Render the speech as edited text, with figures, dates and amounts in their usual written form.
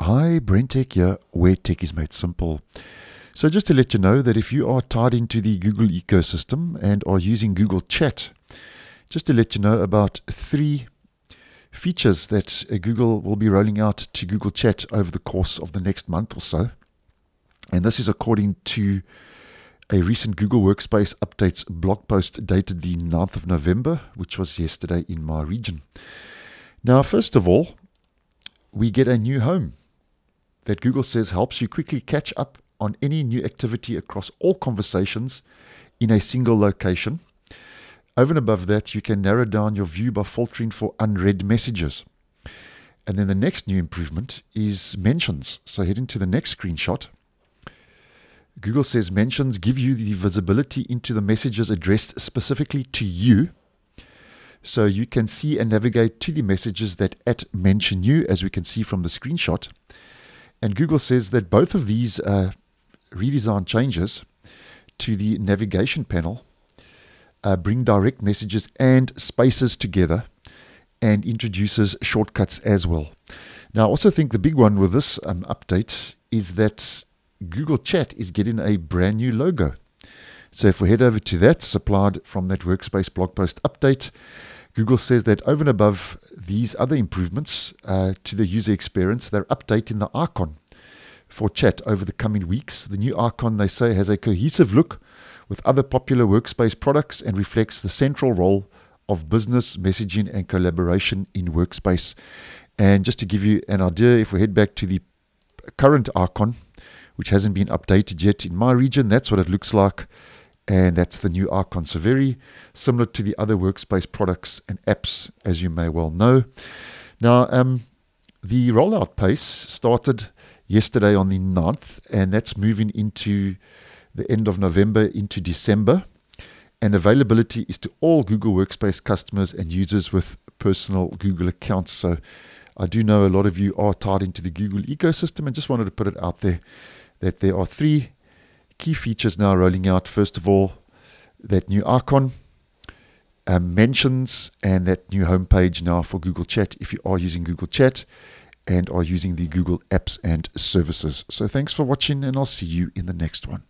Hi, BrenTech here, where tech is made simple. So just to let you know that if you are tied into the Google ecosystem and are using Google Chat, just to let you know about 3 features that Google will be rolling out to Google Chat over the course of the next month or so. And this is according to a recent Google Workspace Updates blog post dated the 9th of November, which was yesterday in my region. Now, first of all, we get a new home that Google says helps you quickly catch up on any new activity across all conversations in a single location. Over and above that, you can narrow down your view by filtering for unread messages. And then the next new improvement is mentions. So heading to the next screenshot, Google says mentions give you the visibility into the messages addressed specifically to you. So you can see and navigate to the messages that mention you, as we can see from the screenshot. And Google says that both of these redesign changes to the navigation panel bring direct messages and spaces together and introduces shortcuts as well. Now, I also think the big one with this update is that Google Chat is getting a brand new logo. So if we head over to that, supplied from that Workspace blog post update, Google says that over and above these other improvements to the user experience, they're updating the icon for chat over the coming weeks. The new icon, they say, has a cohesive look with other popular Workspace products and reflects the central role of business, messaging, and collaboration in Workspace. And just to give you an idea, if we head back to the current icon, which hasn't been updated yet in my region, that's what it looks like. And that's the new icon. So very similar to the other Workspace products and apps, as you may well know. Now, the rollout pace started yesterday on the 9th, and that's moving into the end of November into December. And availability is to all Google Workspace customers and users with personal Google accounts. So I do know a lot of you are tied into the Google ecosystem, and just wanted to put it out there that there are 3 key features now rolling out. First of all, that new icon, mentions, and that new homepage now for Google Chat if you are using Google Chat and are using the Google apps and services. So thanks for watching, and I'll see you in the next one.